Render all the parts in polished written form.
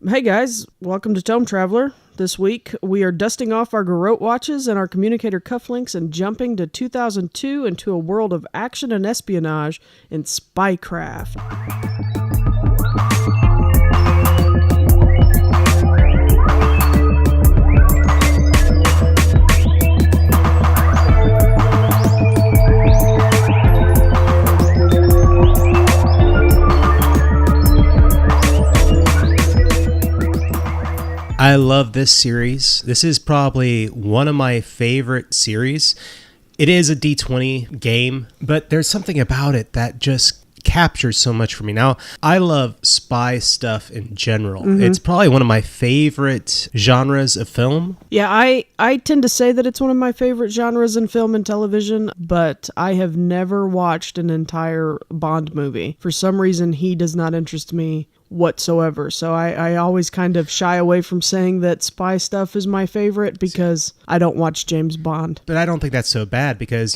Hey guys, welcome to Tome Traveler. This week, we are dusting off our garrote watches and our communicator cufflinks and jumping to 2002 into a world of action and espionage in Spycraft. I love this series. This is probably one of my favorite series. It is a D20 game, but there's something about it that just captures so much for me. Now, I love spy stuff in general. It's probably one of my favorite genres of film. Yeah, I tend to say that it's one of my favorite genres in film and television, but I have never watched an entire Bond movie. For some reason, he does not interest me whatsoever. So I always kind of shy away from saying that spy stuff is my favorite because I don't watch James Bond. But I don't think that's so bad because,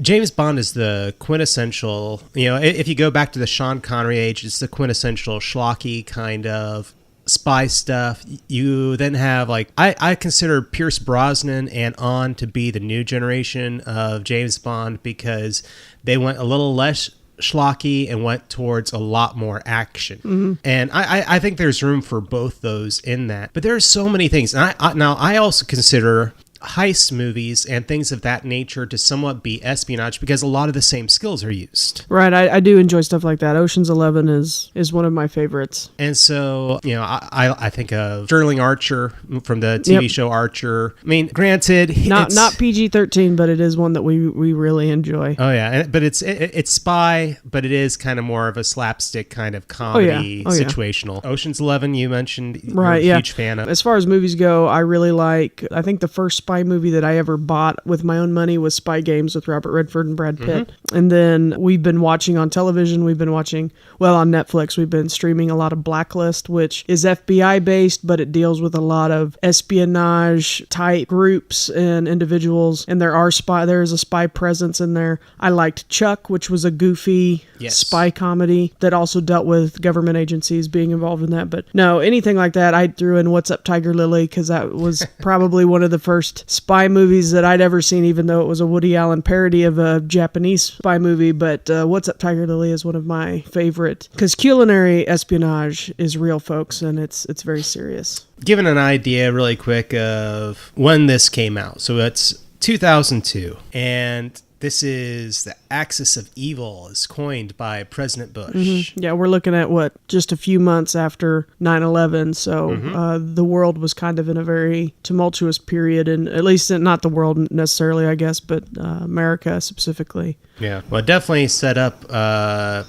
James Bond is the quintessential, if you go back to the Sean Connery age, it's the quintessential schlocky kind of spy stuff. You then have I consider Pierce Brosnan and on to be the new generation of James Bond because they went a little less schlocky and went towards a lot more action. And I think there's room for both those in that. But there's so many things. And I also consider heist movies and things of that nature to somewhat be espionage because a lot of the same skills are used. Right, I do enjoy stuff like that. Ocean's 11 is one of my favorites. And so, I think of Sterling Archer from the TV show Archer. I mean, granted, not PG-13, but it is one that we really enjoy. Oh yeah, but it's spy, but it is kind of more of a slapstick kind of comedy situational. Yeah. Ocean's 11, you mentioned, right? You're a huge fan of. As far as movies go, I really like. I think the first spy movie that I ever bought with my own money was Spy Games with Robert Redford and Brad Pitt. And then we've been watching on television. We've been watching, on Netflix, we've been streaming a lot of Blacklist, which is FBI based, but it deals with a lot of espionage type groups and individuals. And there is a spy presence in there. I liked Chuck, which was a goofy spy comedy that also dealt with government agencies being involved in that. But no, anything like that, I threw in What's Up, Tiger Lily, because that was probably one of the first spy movies that I'd ever seen, even though it was a Woody Allen parody of a Japanese spy movie. But What's Up, Tiger Lily is one of my favorite, because culinary espionage is real, folks, and it's very serious. Given an idea really quick of when this came out, so it's 2002, and this is The Axis of Evil, is coined by President Bush. Yeah, we're looking at just a few months after 9/11, so the world was kind of in a very tumultuous period, and at least not the world necessarily, I guess, but America specifically. Yeah, well, it definitely set up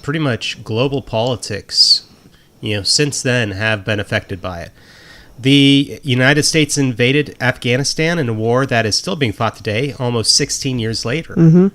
pretty much global politics, since then have been affected by it. The United States invaded Afghanistan in a war that is still being fought today, almost 16 years later.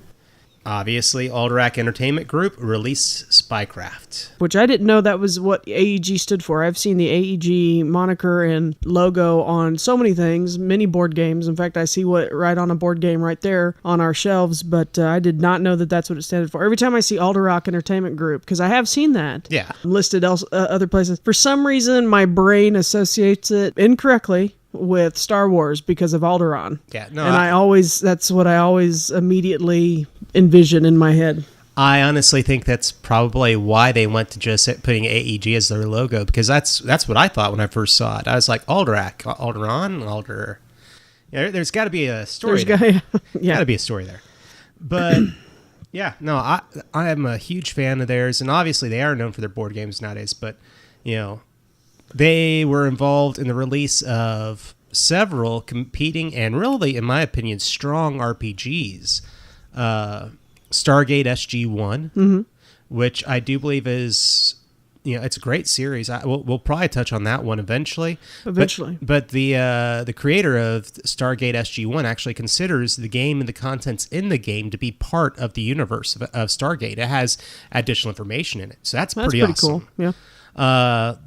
Obviously, Alderac Entertainment Group released Spycraft. Which I didn't know that was what AEG stood for. I've seen the AEG moniker and logo on so many things, many board games. In fact, I see right on a board game right there on our shelves, but I did not know that that's what it stood for. Every time I see Alderac Entertainment Group, because I have seen that listed other places, for some reason my brain associates it incorrectly with Star Wars because of Alderaan. Yeah, no, and that's what I always immediately envision in my head. I honestly think that's probably why they went to just putting AEG as their logo, because that's what I thought when I first saw it. I was like, Alderac, Alderaan, Alder. Yeah, there's got to be a story there. Got to be a story there. But yeah, no, I am a huge fan of theirs, and obviously they are known for their board games nowadays, but they were involved in the release of several competing and really, in my opinion, strong RPGs. Stargate SG-1, which I do believe is, it's a great series. We'll probably touch on that one eventually. But the creator of Stargate SG-1 actually considers the game and the contents in the game to be part of the universe of Stargate. It has additional information in it, so that's pretty awesome. Cool. Yeah.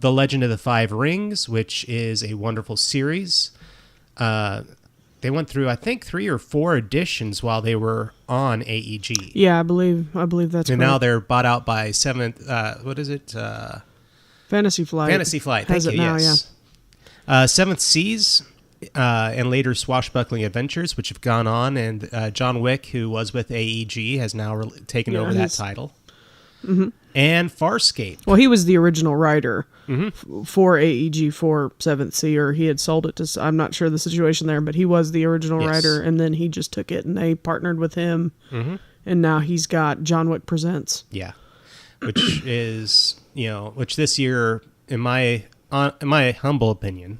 The Legend of the Five Rings, which is a wonderful series. They went through, I think, 3 or 4 editions while they were on AEG. Yeah, I believe that's and correct. now they're bought out by Seventh. What is it? Fantasy Flight. Fantasy Flight, has thank it you, now, yes. Seventh Seas, and later Swashbuckling Adventures, which have gone on, and John Wick, who was with AEG, has now taken over that title. Mm-hmm. And Farscape. Well, he was the original writer for AEG for 7th Sea, or he had sold it to... I'm not sure the situation there, but he was the original writer, and then he just took it, and they partnered with him, and now he's got John Wick Presents. Yeah, which is, which this year, in my humble opinion,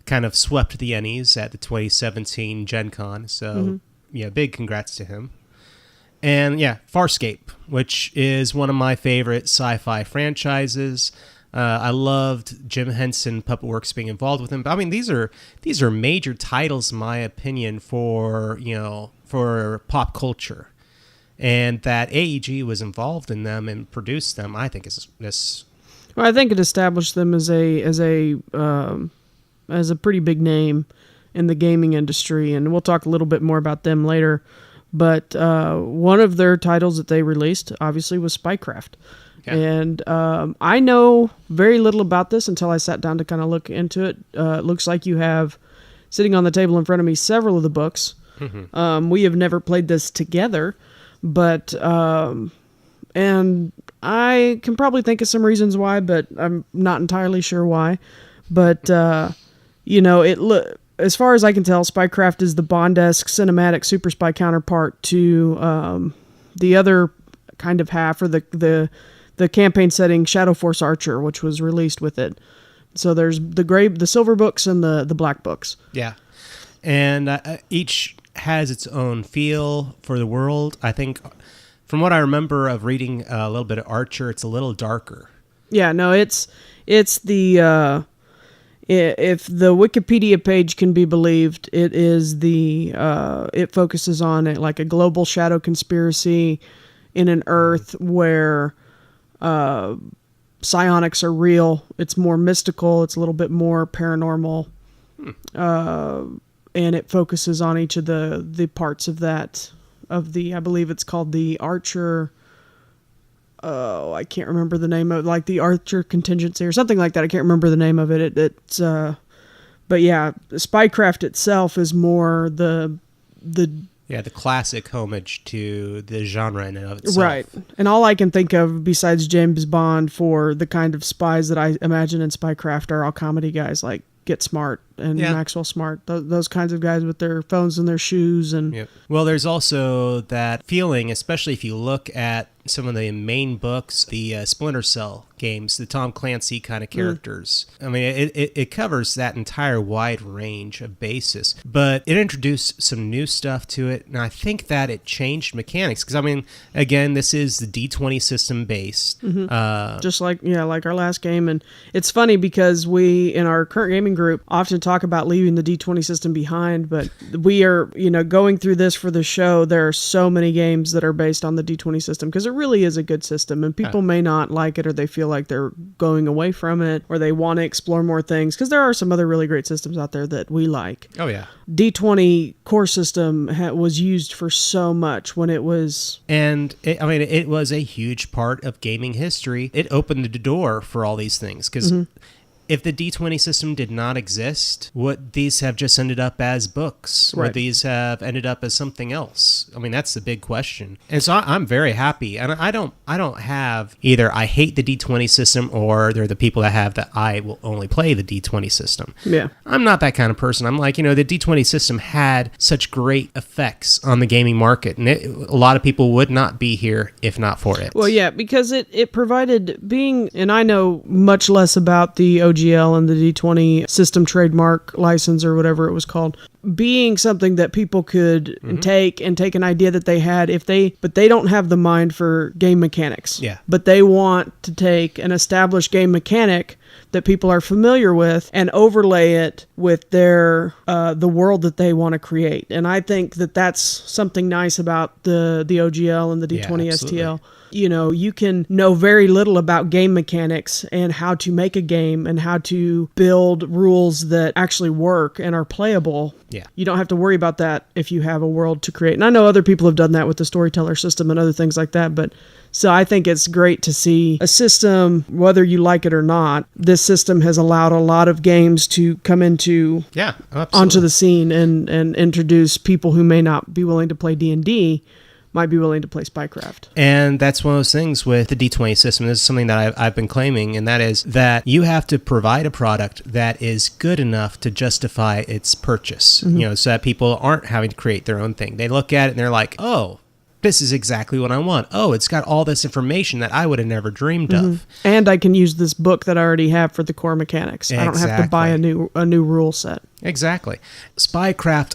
kind of swept the Ennies at the 2017 Gen Con. So, big congrats to him. And Farscape, which is one of my favorite sci-fi franchises. I loved Jim Henson Puppet Works being involved with him. But I mean, these are major titles, in my opinion, for pop culture, and that AEG was involved in them and produced them. I think is this. Well, I think it established them as a pretty big name in the gaming industry, and we'll talk a little bit more about them later. But one of their titles that they released, obviously, was Spycraft. Okay. And I know very little about this until I sat down to kind of look into it. It looks like you have, sitting on the table in front of me, several of the books. We have never played this together, but... and I can probably think of some reasons why, but I'm not entirely sure why. But, as far as I can tell, Spycraft is the Bond-esque cinematic super spy counterpart to the other kind of half, or the campaign setting Shadow Force Archer, which was released with it. So there's the silver books and the black books. Yeah, and each has its own feel for the world. I think, from what I remember of reading a little bit of Archer, it's a little darker. Yeah, no, it's the... if the Wikipedia page can be believed, it is it focuses on like a global shadow conspiracy in an Earth where psionics are real. It's more mystical. It's a little bit more paranormal, and it focuses on each of the parts of that. I believe it's called the Archer. Oh, I can't remember the name of it, like the Archer Contingency or something like that. I can't remember the name of it. But yeah, Spycraft itself is more the classic homage to the genre in and of itself. Right. And all I can think of besides James Bond for the kind of spies that I imagine in Spycraft are all comedy guys like Get Smart and Maxwell Smart, those kinds of guys with their phones in their shoes. And Well, there's also that feeling, especially if you look at some of the main books, the Splinter Cell games, the Tom Clancy kind of characters. I mean, it covers that entire wide range of basis, but it introduced some new stuff to it, and I think that it changed mechanics, because, I mean, again, this is the D20 system based. Just like our last game, and it's funny because we, in our current gaming group, often talk about leaving the D20 system behind, but we are, going through this for the show, there are so many games that are based on the D20 system, because it really is a good system, and people may not like it, or they feel like they're going away from it, or they want to explore more things, because there are some other really great systems out there that we like. Oh yeah. D20 core system was used for so much when it was... And, it was a huge part of gaming history. It opened the door for all these things, because... If the D20 system did not exist, would these have just ended up as books? Right. Would these have ended up as something else? I mean, that's the big question. And so I'm very happy. And I don't have either I hate the D20 system, or they're the people that have that I will only play the D20 system. Yeah. I'm not that kind of person. I'm like, the D20 system had such great effects on the gaming market. And a lot of people would not be here if not for it. Well, yeah, because it provided being, and I know much less about the OGL and the D20 system trademark license or whatever it was called, being something that people could take an idea that they had, but they don't have the mind for game mechanics. Yeah. But they want to take an established game mechanic that people are familiar with and overlay it with their the world that they want to create. And I think that that's something nice about the OGL and the D20 STL. You can know very little about game mechanics and how to make a game and how to build rules that actually work and are playable. Yeah. You don't have to worry about that if you have a world to create. And I know other people have done that with the storyteller system and other things like that, but So I think it's great to see a system, whether you like it or not. This system has allowed a lot of games to come onto the scene and introduce people who may not be willing to play D&D, might be willing to play Spycraft. And that's one of those things with the D20 system. This is something that I've been claiming, and that is that you have to provide a product that is good enough to justify its purchase, so that people aren't having to create their own thing. They look at it and they're like, oh, this is exactly what I want. Oh, it's got all this information that I would have never dreamed of. And I can use this book that I already have for the core mechanics. Exactly. I don't have to buy a new rule set. Exactly. Spycraft,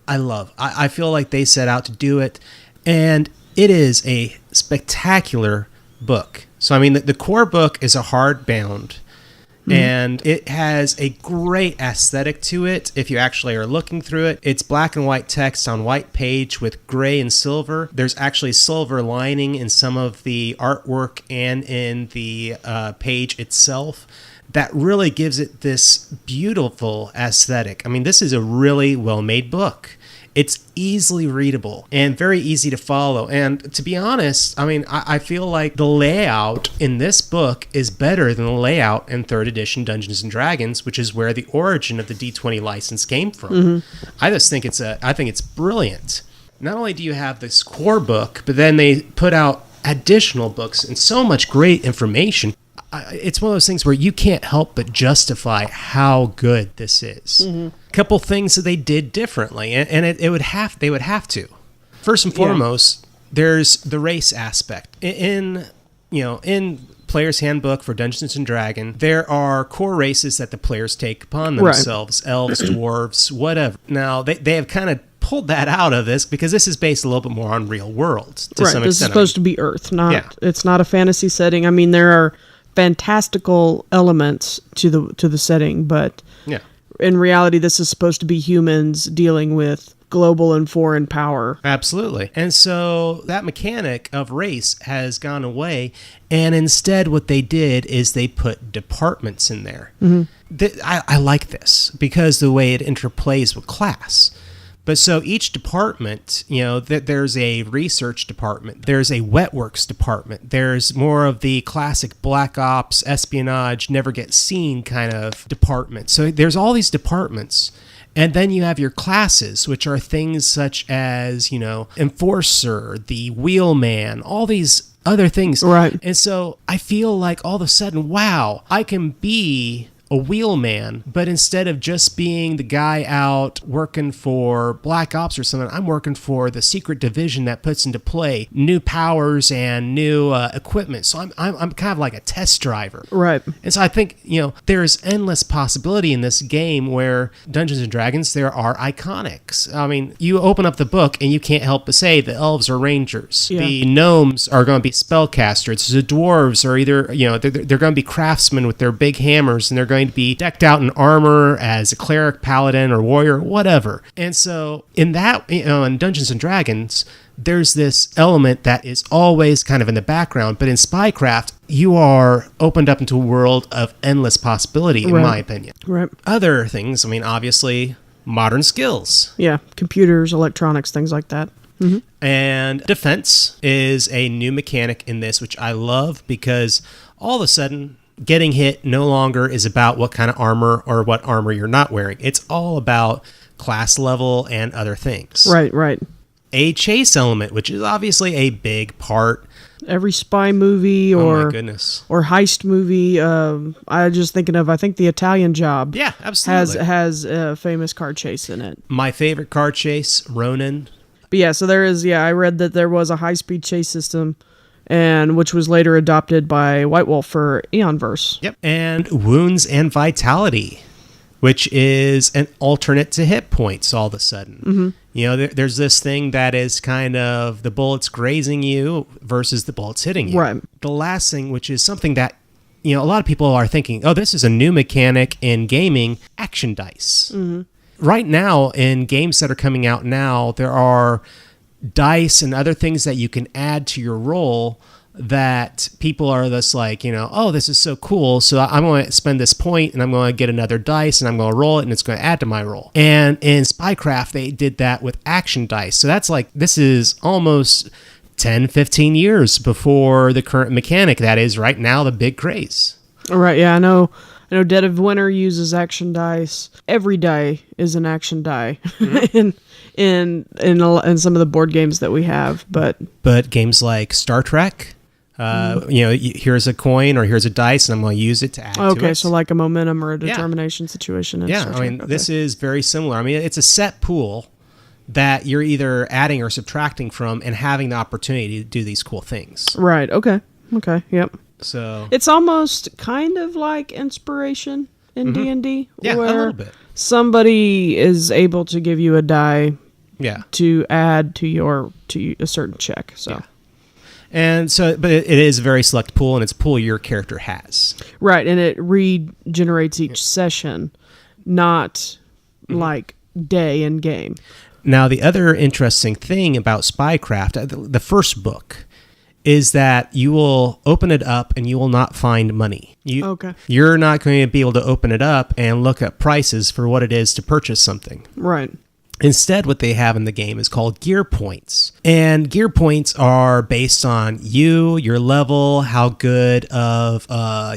I love. I feel like they set out to do it, and it is a spectacular book. So, I mean, the core book is a hardbound, and it has a great aesthetic to it if you actually are looking through it. It's black and white text on white page with gray and silver. There's actually silver lining in some of the artwork and in the page itself. That really gives it this beautiful aesthetic. I mean, this is a really well-made book. It's easily readable and very easy to follow. And to be honest, I mean, I feel like the layout in this book is better than the layout in 3rd edition Dungeons & Dragons, which is where the origin of the D20 license came from. I just think I think it's brilliant. Not only do you have this core book, but then they put out additional books and so much great information. It's one of those things where you can't help but justify how good this is. A couple things that they did differently, and they would have to. First and foremost, there's the race aspect. In Player's Handbook for Dungeons and Dragons, there are core races that the players take upon themselves: elves, dwarves, whatever. Now they have kind of pulled that out of this because this is based a little bit more on real world to some extent. This is supposed to be Earth, it's not a fantasy setting. I mean, there are fantastical elements to the setting, but in reality, this is supposed to be humans dealing with global and foreign power. Absolutely. And so that mechanic of race has gone away, and instead what they did is they put departments in there. I like this because the way it interplays with class. But so each department, there's a research department, there's a wetworks department, there's more of the classic Black Ops, espionage, never get seen kind of department. So there's all these departments. And then you have your classes, which are things such as, enforcer, the wheelman, all these other things. Right. And so I feel like all of a sudden, wow, I can be a wheelman, but instead of just being the guy out working for Black Ops or something, I'm working for the secret division that puts into play new powers and new equipment. So I'm kind of like a test driver. Right. And so I think, there's endless possibility in this game where Dungeons and Dragons, there are iconics. I mean, you open up the book and you can't help but say the elves are rangers. Yeah. The gnomes are going to be spellcasters. The dwarves are either, they're going to be craftsmen with their big hammers, and they're going to be decked out in armor as a cleric, paladin, or warrior, whatever. And so in that, in Dungeons and Dragons, there's this element that is always kind of in the background, but in Spycraft, you are opened up into a world of endless possibility, in my opinion. Right. Other things, I mean, obviously, modern skills. Yeah, computers, electronics, things like that. And defense is a new mechanic in this, which I love because all of a sudden, getting hit no longer is about what kind of armor or what armor you're not wearing. It's all about class level and other things. Right. A chase element, which is obviously a big part. Every spy movie or heist movie. I just thinking of, I think the Italian Job. Yeah, absolutely. Has a famous car chase in it. My favorite car chase, Ronin. But yeah, so there is. Yeah, I read that there was a high-speed chase system, and which was later adopted by White Wolf for Eonverse. Yep. And wounds and vitality, which is an alternate to hit points all of a sudden. There's this thing that is kind of the bullets grazing you versus the bullets hitting you. Right. The last thing, which is something that, a lot of people are thinking, oh, this is a new mechanic in gaming, action dice. Right now, in games that are coming out now, there are dice and other things that you can add to your roll that people are just like, oh, this is so cool. So I'm going to spend this point and I'm going to get another dice and I'm going to roll it and it's going to add to my roll. And in Spycraft, they did that with action dice. So that's like, this is almost 10, 15 years before the current mechanic that is right now the big craze. Right, yeah, I know Dead of Winter uses action dice. Every die is an action die in some of the board games that we have, but games like Star Trek, here's a coin or here's a dice, and I'm going to use it to add to it. Okay, so like a momentum or a determination situation. Yeah, I mean, this is very similar. I mean, it's a set pool that you're either adding or subtracting from and having the opportunity to do these cool things. Right, okay, yep. So it's almost kind of like inspiration in D&D. Yeah, a little bit. Somebody is able to give you a die to add to a certain check. So. Yeah. And so, but it is a very select pool, and it's a pool your character has. Right, and it regenerates each session, not like day in game. Now, the other interesting thing about Spycraft, the first book, is that you will open it up and you will not find money. You're not going to be able to open it up and look at prices for what it is to purchase something. Right. Instead, what they have in the game is called gear points. And gear points are based on your level, how good of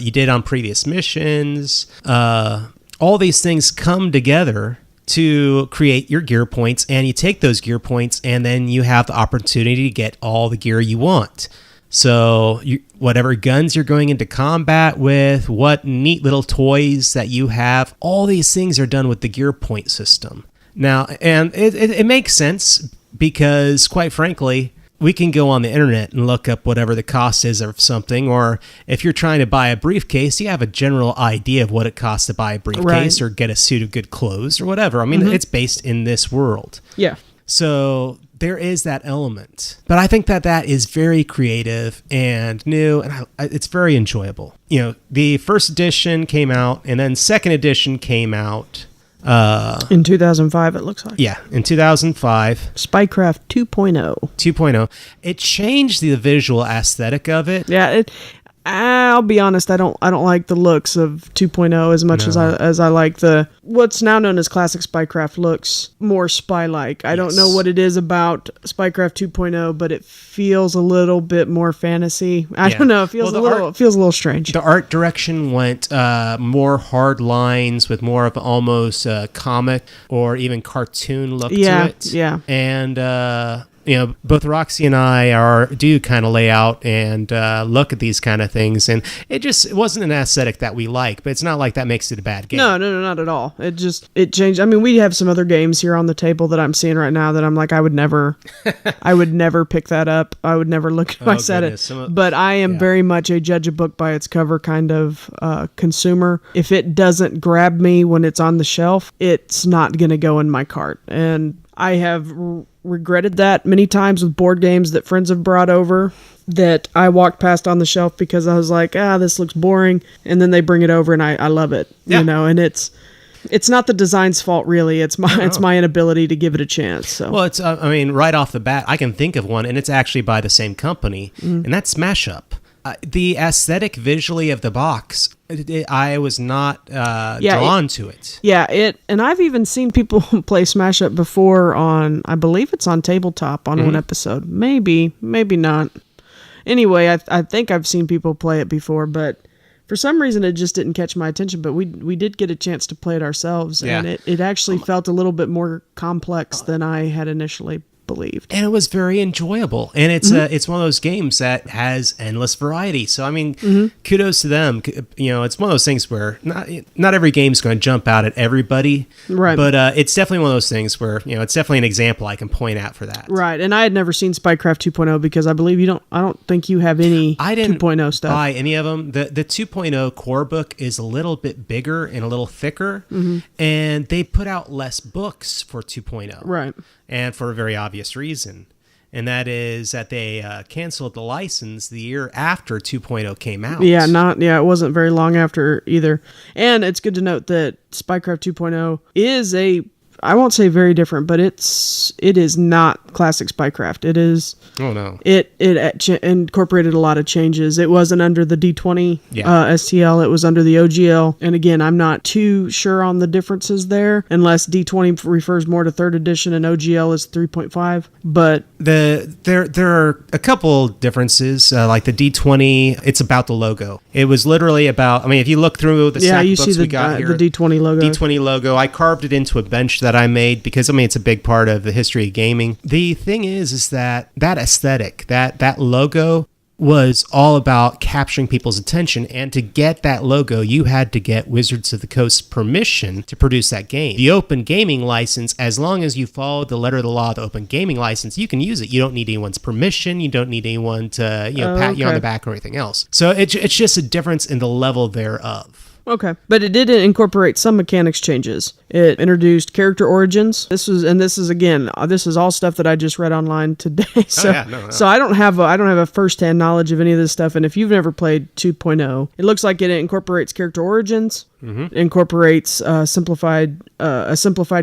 you did on previous missions. All these things come together to create your gear points, and you take those gear points and then you have the opportunity to get all the gear you want. So whatever guns you're going into combat with, what neat little toys that you have, all these things are done with the gear point system. Now, and it makes sense because, quite frankly, we can go on the internet and look up whatever the cost is of something, or if you're trying to buy a briefcase, you have a general idea of what it costs to buy a briefcase or get a suit of good clothes or whatever. I mean, it's based in this world. Yeah. So there is that element. But I think that is very creative and new, and it's very enjoyable. The first edition came out, and then second edition came out. In 2005, it looks like. Yeah, in 2005. Spycraft 2.0. 2.0. It changed the visual aesthetic of it. Yeah, I'll be honest, I don't like the looks of 2.0 as much as I like the what's now known as classic Spycraft looks more spy-like. I don't know what it is about Spycraft 2.0, but it feels a little bit more fantasy. I don't know, it feels it feels a little strange. The art direction went more hard lines with more of almost comic or even cartoon look to it. Yeah. And both Roxy and I do kind of lay out and look at these kind of things, and it wasn't an aesthetic that we like, but it's not like that makes it a bad game. No, not at all. It changed. I mean, we have some other games here on the table that I'm seeing right now that I'm like, I would never pick that up. I would never look if I said it. But I am very much a judge a book by its cover kind of consumer. If it doesn't grab me when it's on the shelf, it's not going to go in my cart. And I have regretted that many times with board games that friends have brought over that I walked past on the shelf because I was like, this looks boring. And then they bring it over and I love it, and it's not the design's fault really. It's my inability to give it a chance. So. Well, it's, right off the bat, I can think of one, and it's actually by the same company, and that's Smash Up. The aesthetic visually of the box, I was not drawn to it. Yeah, and I've even seen people play Smash Up before on, I believe it's on Tabletop on one episode. Maybe not. Anyway, I think I've seen people play it before, but for some reason it just didn't catch my attention. But we did get a chance to play it ourselves, and it actually felt a little bit more complex than I had initially believed. And it was very enjoyable, and it's one of those games that has endless variety. So I mean, kudos to them. It's one of those things where not every game's going to jump out at everybody, right? But it's definitely one of those things where it's definitely an example I can point out for that. Right. And I had never seen Spycraft 2.0 because I believe I don't think you have any 2.0 stuff. Buy any of them. The 2.0 core book is a little bit bigger and a little thicker, and they put out less books for 2.0. Right. And for a very obvious reason. And that is that they canceled the license the year after 2.0 came out. It wasn't very long after either. And it's good to note that Spycraft 2.0 is a I won't say very different, but it is not classic Spycraft. It is. Oh no. It incorporated a lot of changes. It wasn't under the D20 STL. It was under the OGL. And again, I'm not too sure on the differences there, unless D20 refers more to 3rd edition and OGL is 3.5. But there are a couple differences. Like the D20, it's about the logo. It was literally about. I mean, if you look through the stack books we got here, the D20 logo. D20 logo. I carved it into a bench that I made because I mean it's a big part of the history of gaming. The thing is that aesthetic, that logo was all about capturing people's attention, and to get that logo, you had to get Wizards of the Coast's permission to produce that game. The open gaming license, as long as you follow the letter of the law of the open gaming license, you can use it. You don't need anyone's permission. You don't need anyone to pat you on the back or anything else. So it's just a difference in the level thereof. Okay, but it did incorporate some mechanics changes. It introduced character origins. This is all stuff that I just read online today. So, so I don't have a first-hand knowledge of any of this stuff. And if you've never played 2.0, it looks like it incorporates character origins. Mm-hmm. Incorporates a simplified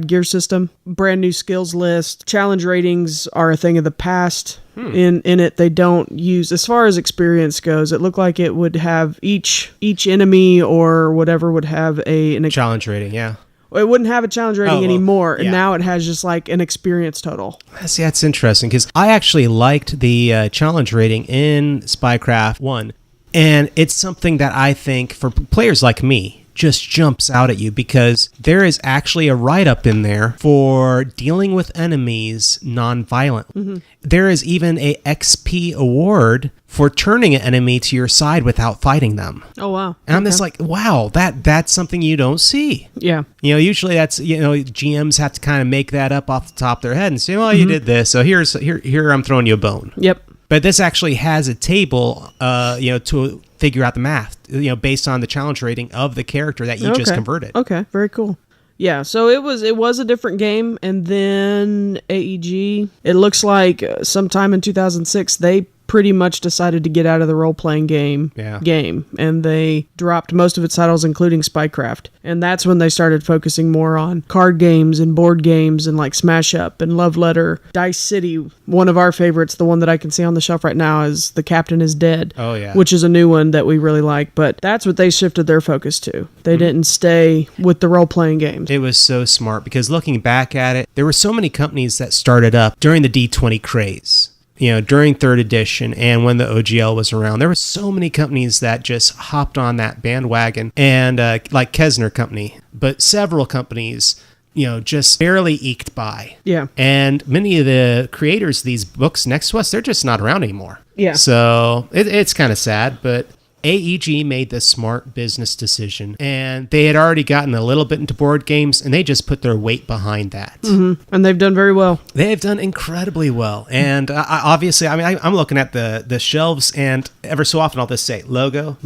gear system, brand new skills list. Challenge ratings are a thing of the past. In it, they don't use, as far as experience goes, it looked like it would have each enemy or whatever would have a challenge rating. Yeah. It wouldn't have a challenge rating anymore, and now it has just like an experience total. See, that's interesting, because I actually liked the challenge rating in Spycraft 1, and it's something that I think, for players like me, just jumps out at you, because there is actually a write-up in there for dealing with enemies non-violent. Mm-hmm. There is even a XP award for turning an enemy to your side without fighting them. Oh, wow. And I'm just like, wow, that's something you don't see. Yeah. Usually that's, GMs have to kind of make that up off the top of their head and say, well, you did this, so here I'm throwing you a bone. Yep. But this actually has a table, to figure out the math, based on the challenge rating of the character that you just converted. Okay, very cool. Yeah, so it was a different game, and then AEG, it looks like sometime in 2006, they pretty much decided to get out of the role-playing game, and they dropped most of its titles, including Spycraft. And that's when they started focusing more on card games and board games and like Smash Up and Love Letter. Dice City, one of our favorites, the one that I can see on the shelf right now, is The Captain is Dead. Oh, yeah. Which is a new one that we really like, but that's what they shifted their focus to. They didn't stay with the role-playing games. It was so smart, because looking back at it, there were so many companies that started up during the D20 craze. During 3rd edition and when the OGL was around, there were so many companies that just hopped on that bandwagon, and like Kesner Company, but several companies, just barely eked by. Yeah. And many of the creators of these books next to us, they're just not around anymore. Yeah. So it's kind of sad, but AEG made the smart business decision, and they had already gotten a little bit into board games, and they just put their weight behind that. Mm-hmm. And they've done very well. They've done incredibly well. And obviously, I'm looking at the shelves, and ever so often I'll just say, logo.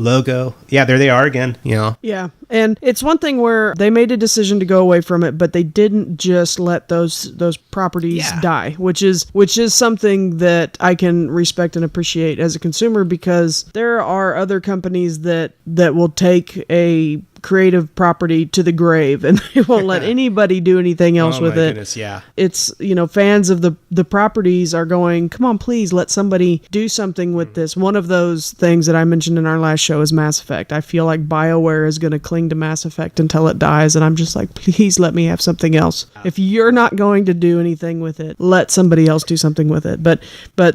Yeah, there they are again, Yeah. And it's one thing where they made a decision to go away from it, but they didn't just let those properties die, which is something that I can respect and appreciate as a consumer, because there are other companies that will take a creative property to the grave, and they won't let anybody do anything else with it. Goodness, yeah. It's, fans of the properties are going, come on, please let somebody do something with this. One of those things that I mentioned in our last show is Mass Effect. I feel like BioWare is going to cling to Mass Effect until it dies, and I'm just like, please let me have something else. If you're not going to do anything with it, let somebody else do something with it. But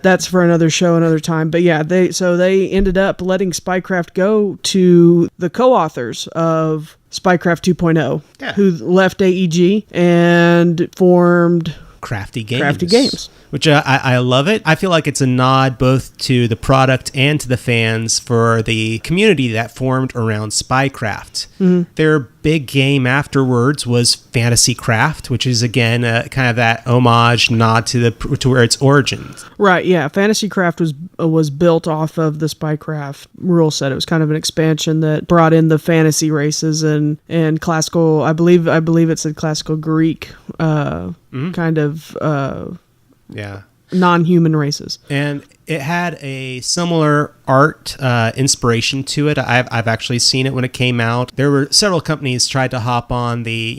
that's for another show, another time. But yeah, they ended up letting Spycraft go to the co-authors of Spycraft 2.0, who left AEG and formed Crafty Games. Which I love it. I feel like it's a nod both to the product and to the fans for the community that formed around Spycraft. Mm-hmm. Their big game afterwards was Fantasy Craft, which is again kind of that homage nod to where its origins. Right. Yeah. Fantasy Craft was built off of the Spycraft rule set. It was kind of an expansion that brought in the fantasy races and classical. I believe it said classical Greek kind of. Non-human races. And It had a similar art inspiration to it. I've actually seen it when it came out. There were several companies tried to hop on the,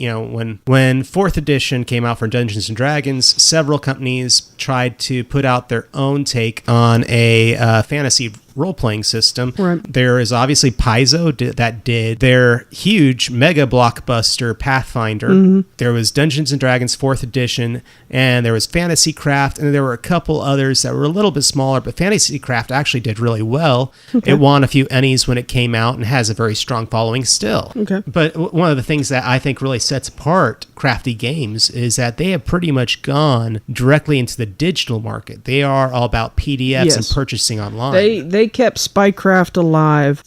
when 4th edition came out for Dungeons and Dragons, several companies tried to put out their own take on a fantasy role-playing system. Right. There is obviously Paizo that did their huge mega blockbuster Pathfinder. There was Dungeons and Dragons 4th edition, and there was Fantasycraft, and there were a couple others that were a little bit smaller, but Fantasycraft actually did really well. Okay. It won a few Ennies when it came out and has a very strong following still. Okay. But one of the things that I think really sets apart Crafty Games is that they have pretty much gone directly into the digital market. They are all about PDFs and purchasing online. They kept Spycraft alive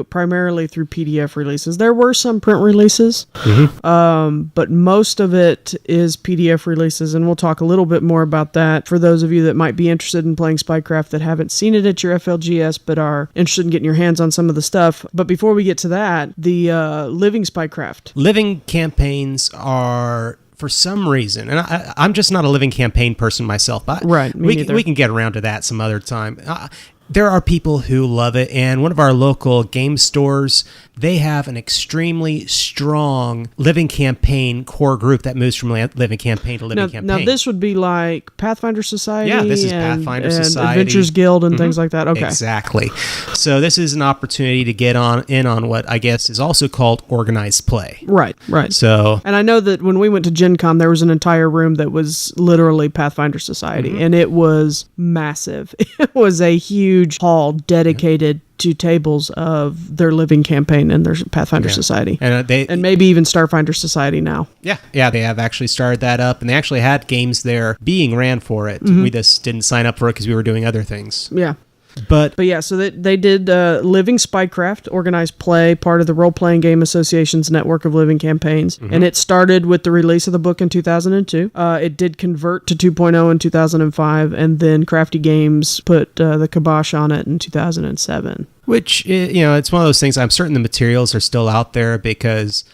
primarily through PDF releases. There were some print releases, but most of it is PDF releases, and we'll talk a little bit more about that for those of you that might be interested in playing Spycraft that haven't seen it at your FLGS but are interested in getting your hands on some of the stuff. But before we get to that, the Living Spycraft. Living campaigns are... For some reason, and I'm just not a living campaign person myself, but right, we can get around to that some other time. There are people who love it, and one of our local game stores, they have an extremely strong living campaign core group that moves from living campaign to living campaign. Now, this would be like Pathfinder Society? Yeah, this is Pathfinder Society. Adventures Guild and things like that? Okay. Exactly. So this is an opportunity to get in on what I guess is also called organized play. Right. So, and I know that when we went to Gen Con, there was an entire room that was literally Pathfinder Society, and it was massive. It was a huge hall dedicated to tables of their living campaign and their Pathfinder Society. And maybe even Starfinder Society now. Yeah, they have actually started that up, and they actually had games there being ran for it. We just didn't sign up for it because we were doing other things. Yeah. But yeah, so they did Living Spycraft, organized play, part of the Role Playing Game Association's network of living campaigns. And it started with the release of the book in 2002. It did convert to 2.0 in 2005, and then Crafty Games put the kibosh on it in 2007. Which, it's one of those things, I'm certain the materials are still out there because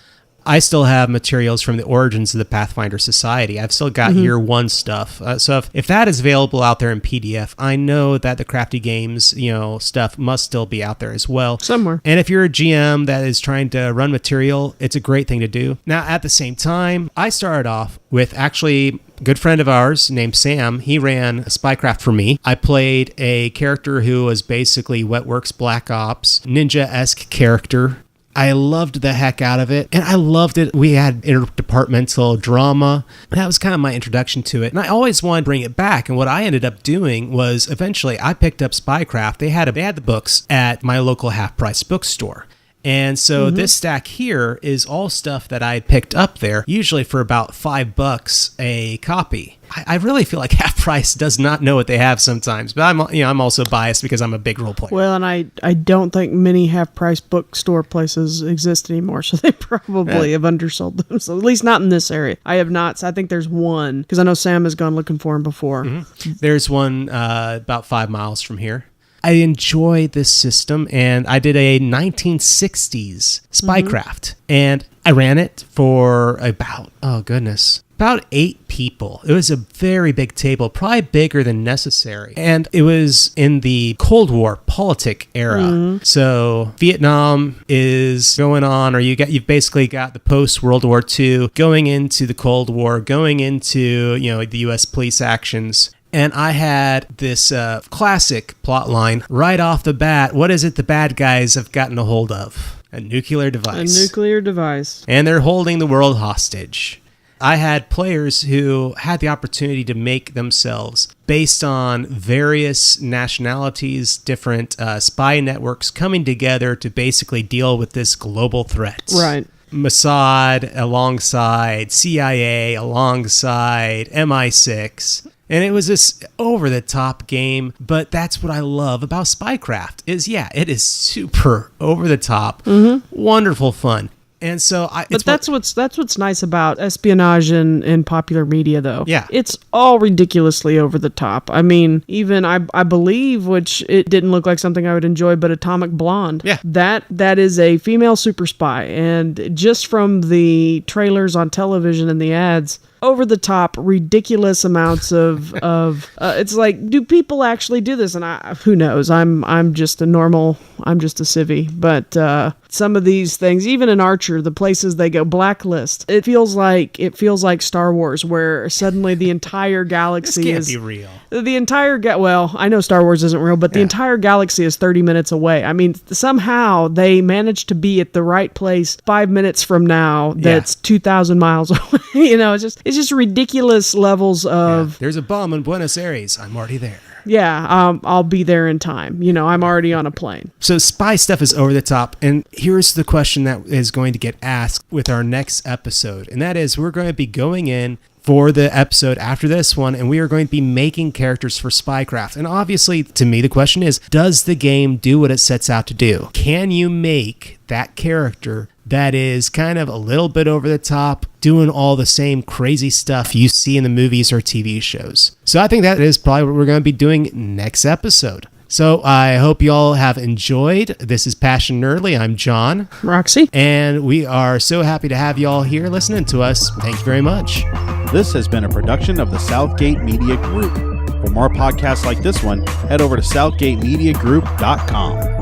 I still have materials from the origins of the Pathfinder Society. I've still got year one stuff. So if that is available out there in PDF, I know that the Crafty Games, stuff must still be out there as well. Somewhere. And if you're a GM that is trying to run material, it's a great thing to do. Now, at the same time, I started off with actually a good friend of ours named Sam. He ran Spycraft for me. I played a character who was basically Wetworks Black Ops, ninja-esque character. I loved the heck out of it, and I loved it. We had interdepartmental drama. That was kind of my introduction to it, and I always wanted to bring it back, and what I ended up doing was eventually I picked up Spycraft. They had the books at my local half-price bookstore. And so this stack here is all stuff that I picked up there, usually for about $5 a copy. I really feel like Half Price does not know what they have sometimes, but I'm also biased because I'm a big role player. Well, and I don't think many Half Price bookstore places exist anymore, so they probably have undersold them. So at least not in this area. I have not. So I think there's one because I know Sam has gone looking for them before. There's one about 5 miles from here. I enjoy this system, and I did a 1960s Spycraft, and I ran it for about 8 people. It was a very big table, probably bigger than necessary. And it was in the Cold War politic era. So Vietnam is going on, or you've basically got the post-World War II going into the Cold War, going into, the U.S. police actions. And I had this classic plot line right off the bat. What is it the bad guys have gotten a hold of? A nuclear device. A nuclear device. And they're holding the world hostage. I had players who had the opportunity to make themselves based on various nationalities, different spy networks coming together to basically deal with this global threat. Right. Mossad alongside CIA alongside MI6. And it was this over-the-top game, but that's what I love about Spycraft it is super over-the-top, wonderful fun. And so that's what's nice about espionage in popular media, though. Yeah. It's all ridiculously over the top. I mean, even I believe, which it didn't look like something I would enjoy, but Atomic Blonde. Yeah. That is a female super spy. And just from the trailers on television and the ads, over the top, ridiculous amounts of it's like, do people actually do this? And who knows? I'm just a civvy. But some of these things, even in Archer, the places they go, Blacklist, it feels like Star Wars, where suddenly the entire galaxy this can't be real. The entire well, I know Star Wars isn't real, but the entire galaxy is 30 minutes away. I mean, somehow they managed to be at the right place 5 minutes from now. That's 2,000 miles away. It's just ridiculous levels of. There's a bomb in Buenos Aires. I'm already there. Yeah, I'll be there in time. I'm already on a plane. So spy stuff is over the top. And here's the question that is going to get asked with our next episode. And that is, we're going to be going in for the episode after this one, and we are going to be making characters for Spycraft. And obviously, to me, the question is, does the game do what it sets out to do? Can you make that character that is kind of a little bit over the top, doing all the same crazy stuff you see in the movies or TV shows? So I think that is probably what we're going to be doing next episode. So I hope you all have enjoyed. This is Passion Nerdly. I'm John. Roxy. And we are so happy to have you all here listening to us. Thank you very much. This has been a production of the Southgate Media Group. For more podcasts like this one, head over to southgatemediagroup.com.